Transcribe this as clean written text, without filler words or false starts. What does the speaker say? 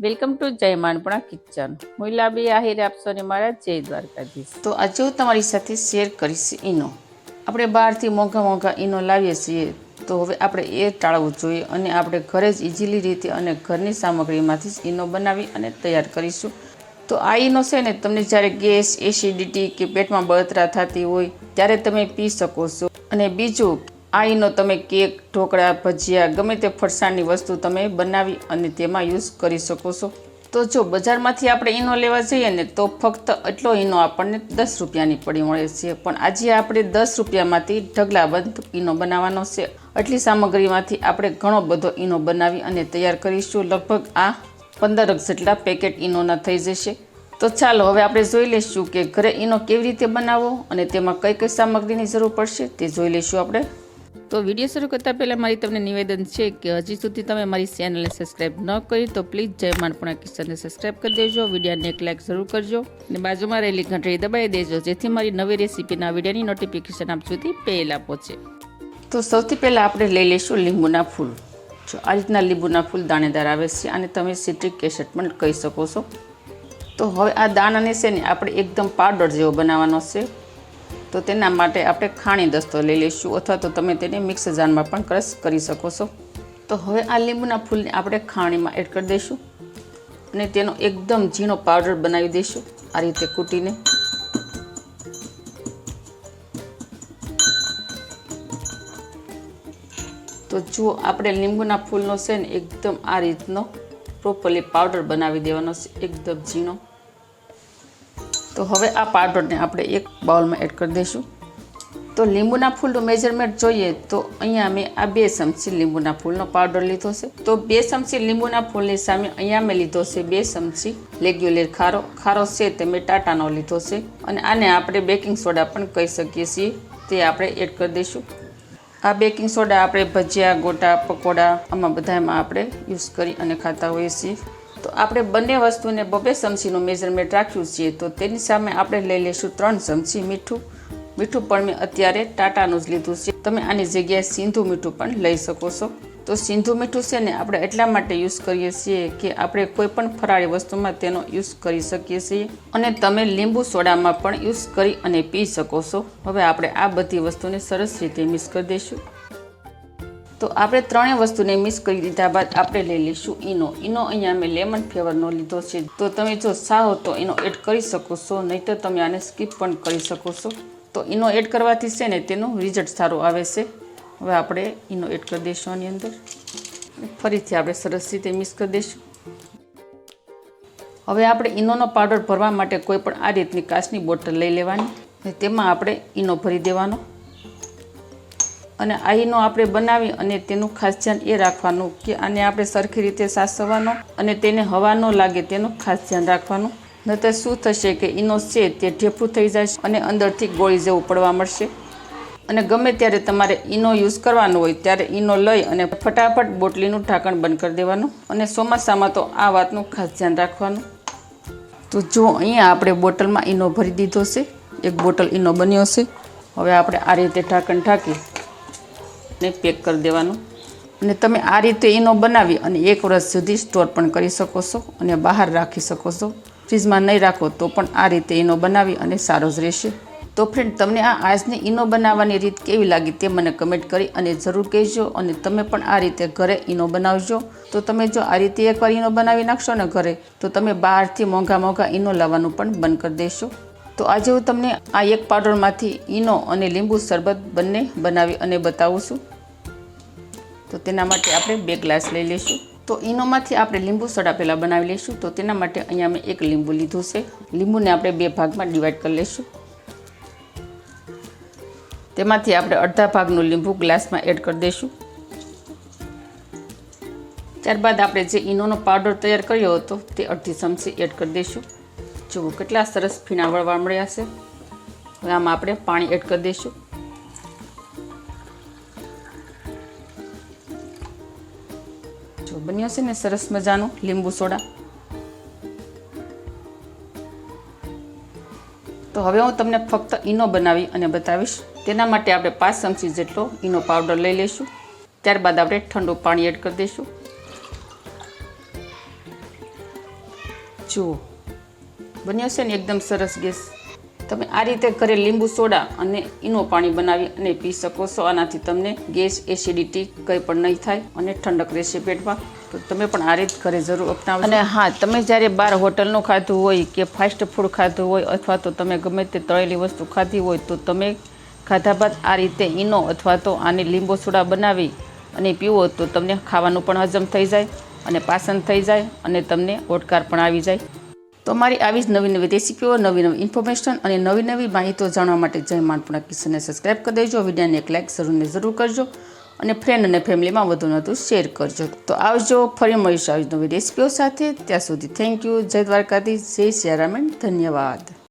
Welcome to જય માનપણા kitchen. હું લાબી આહિર આપશોને મારા જય દ્વારકાધીશ. તો આજે હું તમારી સાથે શેર કરીશ ઈનો. આપણે બહારથી મોંઘા ઈનો લાવીએ છીએ, તો હવે આપણે એ ટાળવું જોઈએ અને આપણે ઘરે જ ઇઝીલી રીતે અને ઘરની સામગ્રીમાંથી જ ઈનો બનાવી અને તૈયાર કરીશું. તો આ ઈનો છે ને, તમને જ્યારે ગેસ, એસિડિટી કે પેટમાં બળતરા થતી હોય ત્યારે તમે પી શકો છો. અને બીજું, આ ઈનો તમે કેક, ઢોકળા, ભજીયા, ગમે તે ફરસાણની વસ્તુ તમે બનાવી અને તેમાં યુઝ કરી શકો છો. તો જો બજારમાંથી આપણે ઈનો લેવા જઈએ ને, તો ફક્ત એટલો ઈનો આપણને 10 રૂપિયાની પડી મળે છે. પણ આજે આપણે 10 રૂપિયામાંથી ઢગલાબંધ ઈનો બનાવવાનો છે. આટલી સામગ્રીમાંથી આપણે ઘણો બધો ઈનો બનાવી અને તૈયાર કરીશું. લગભગ આ 15 જેટલા પેકેટ ઈનોના થઈ જશે. તો ચાલો હવે આપણે જોઈ લઈશું કે ઘરે ઈનો કેવી રીતે બનાવવો અને તેમાં કઈ કઈ સામગ્રીની જરૂર પડશે તે જોઈ લઈશું આપણે. તો વિડીયો શરૂ કરતાં પહેલાં મારી તમને નિવેદન છે કે હજી સુધી તમે મારી ચેનલને સબસ્ક્રાઈબ ન કરી તો પ્લીઝ જય માનપણા કિચનને સબસ્ક્રાઈબ કરી દેજો. વિડીયોને એક લાઈક જરૂર કરજો અને બાજુમાં રહેલી ઘંટડી દબાવી દેજો, જેથી મારી નવી રેસીપીના વિડીયોની નોટિફિકેશન આપ સુધી પહેલાં પહોંચે. તો સૌથી પહેલાં આપણે લઈ લઈશું લીંબુના ફૂલ. જો આ રીતના લીંબુના ફૂલ દાણેદાર આવે છે, અને તમે સિટ્રિક એસિડ પણ કહી શકો છો. તો હવે આ દાણાને છે ને આપણે એકદમ પાવડર જેવો બનાવવાનો છે. તો તેના માટે આપણે ખાણી દસ્તો લઈ લઈશું, અથવા તો તમે તેને મિક્સ જારમાં પણ ક્રશ કરી શકો છો. તો હવે આ લીંબુના ફૂલને આપણે ખાણીમાં એડ કરી દઈશું અને તેનો એકદમ ઝીણો પાવડર બનાવી દઈશું આ રીતે કૂટીને. તો જુઓ, આપણે લીંબુના ફૂલનો છે ને એકદમ આ રીતનો પ્રોપરલી પાવડર બનાવી દેવાનો છે, એકદમ ઝીણો. તો હવે આ પાવડરને આપણે એક બાઉલમાં એડ કરી દઈશું. તો લીંબુના ફૂલનું મેજરમેન્ટ જોઈએ તો અહીંયા મેં આ 2 ચમચી લીંબુના ફૂલનો પાવડર લીધો છે. તો 2 ચમચી લીંબુના ફૂલની સામે અહીંયા મેં લીધો છે 2 ચમચી રેગ્યુલર ખારો. ખારો છે તે મેં ટાટાનો લીધો છે, અને આને આપણે બેકિંગ સોડા પણ કહી શકીએ છીએ. તે આપણે એડ કરી દઈશું. આ બેકિંગ સોડા આપણે ભજીયા, ગોટા, પકોડા આમાં બધામાં આપણે યુઝ કરી અને ખાતા હોઈએ છીએ. તો આપણે બંને વસ્તુને 2 ચમચીનું મેજરમેન્ટ રાખ્યું છે. તો તેની સામે આપણે લઈ લઈશું 3 ચમચી મીઠું. મીઠું પણ મેં અત્યારે ટાટાનું જ લીધું છે. તમે આની જગ્યાએ સિંધુ મીઠું પણ લઈ શકો છો. તો સિંધુ મીઠું છે ને આપણે એટલા માટે યુઝ કરીએ છીએ કે આપણે કોઈ પણ ફરાળી વસ્તુમાં તેનો યુઝ કરી શકીએ છીએ, અને તમે લીંબુ સોડામાં પણ યુઝ કરી અને પી શકો છો. હવે આપણે આ બધી વસ્તુને સરસ રીતે મિક્સ કરી દઈશું. તો આપણે 3 વસ્તુને મિક્સ કરી દીધા બાદ આપણે લઈ લઈશું ઈનો. ઈનો અહીંયા મેં લેમન ફ્લેવરનો લીધો છે. તો તમે જો ચાહો તો ઈનો એડ કરી શકો છો, નહીં તો તમે આને સ્કીપ પણ કરી શકો છો. તો ઈનો એડ કરવાથી છે ને તેનું રિઝલ્ટ સારું આવે છે. હવે આપણે ઈનો એડ કરી દઈશું આની અંદર. ફરીથી આપણે સરસ રીતે મિક્સ કરી દઈશું. હવે આપણે ઈનોનો પાવડર ભરવા માટે કોઈ પણ આ રીતની કાચની બોટલ લઈ લેવાની, અને તેમાં આપણે ઈનો ભરી દેવાનો. અને આ ઈનો આપણે બનાવી અને તેનું ખાસ ધ્યાન એ રાખવાનું કે આને આપણે સરખી રીતે સાચવવાનો અને તેને હવા ન લાગે તેનું ખાસ ધ્યાન રાખવાનું. નહીંતર શું થશે કે ઈનો છે તે ઢેફું થઈ જશે અને અંદરથી ગોળી જેવું પડવા મળશે. અને ગમે ત્યારે તમારે ઈનો યુઝ કરવાનો હોય ત્યારે ઈનો લઈ અને ફટાફટ બોટલીનું ઢાંકણ બંધ કરી દેવાનું. અને ચોમાસામાં તો આ વાતનું ખાસ ધ્યાન રાખવાનું. તો જો અહીંયા આપણે બોટલમાં ઈનો ભરી દીધો છે, 1 બોટલ ઈનો બન્યો છે. હવે આપણે આ રીતે ઢાંકણ ઢાંકી ને પેક કરી દેવાનું. અને તમે આ રીતે ઈનો બનાવી અને 1 વર્ષ સુધી સ્ટોર પણ કરી શકો છો અને બહાર રાખી શકો છો. ફ્રીજમાં નહીં રાખો તો પણ આ રીતે ઈનો બનાવી અને સારો જ રહેશે. તો ફ્રેન્ડ, તમને આ આજની ઈનો બનાવવાની રીત કેવી લાગી તે મને કમેન્ટ કરી અને જરૂર કહેજો. અને તમે પણ આ રીતે ઘરે ઈનો બનાવજો. તો તમે જો આ રીતે એકવાર ઈનો બનાવી નાખશો ને ઘરે, તો તમે બહારથી મોંઘા ઈનો લાવવાનું પણ બંધ કરી દેશો. તો આજે હું તમને આ એક પાવડરમાંથી ઈનો અને લીંબુ શરબત બંને બનાવી અને બતાવું છું. તો તેના માટે આપણે 2 ગ્લાસ લઈ લઈશું. તો ઈનોમાંથી આપણે લીંબુ સોડા પહેલાં બનાવી લઈશું. તો તેના માટે અહીંયા મેં 1 લીંબુ લીધું છે. લીંબુને આપણે 2 ભાગમાં ડિવાઈડ કરી લઈશું. તેમાંથી આપણે અડધા ભાગનું લીંબુ ગ્લાસમાં એડ કરી દઈશું. ત્યારબાદ આપણે જે ઈનોનો પાવડર તૈયાર કર્યો હતો તે અડધી ચમચી એડ કરી દઈશું. જુઓ કેટલા સરસ ફીણા વળવા મળ્યા છે. હવે આમાં આપણે પાણી એડ કરી દઈશું. જો બન્યો છે ને સરસ મજાનો લીંબુ સોડા. તો હવે હું તમને ફક્ત ઈનો બનાવી અને બતાવીશ. તેના માટે આપણે 5 ચમચી જેટલો ઈનો પાવડર લઈ લઈશું. ત્યારબાદ આપણે ઠંડુ પાણી એડ કરી દઈશું. જુઓ બન્યો છે ને એકદમ સરસ ગેસ. તમે આ રીતે ઘરે લીંબુ સોડા અને ઈનો પાણી બનાવી અને પી શકો છો. આનાથી તમને ગેસ, એસિડિટી કંઈ પણ નહીં થાય અને ઠંડક રહેશે પેટમાં. તો તમે પણ આ રીત ઘરે જરૂર અપનાવો. અને હા, તમે જ્યારે બહાર હોટલનું ખાધું હોય કે ફાસ્ટ ફૂડ ખાધું હોય અથવા તો તમે ગમે તે તળેલી વસ્તુ ખાધી હોય તો તમે ખાધા બાદ આ રીતે ઈનો અથવા તો આની લીંબુ સોડા બનાવી અને પીવો તો તમને ખાવાનું પણ હજમ થઈ જાય અને પાચન થઈ જાય અને તમને ઓડકાર પણ આવી જાય. તો મારી આવી જ નવી નવી રેસીપીઓ, નવી નવી ઇન્ફોર્મેશન અને નવી નવી માહિતીઓ જાણવા માટે જય માનપુરા કિચનને સબસ્ક્રાઈબ કરી દેજો. વિડીયોને એક લાઇક જરૂર કરજો અને ફ્રેન્ડ અને ફેમિલીમાં વધુ શેર કરજો. તો આવજો, ફરી મળીશું આવી નવી રેસીપીઓ સાથે. ત્યાં સુધી થેન્ક યુ. જય દ્વારકાધીશ, જય સિયારામ, ધન્યવાદ.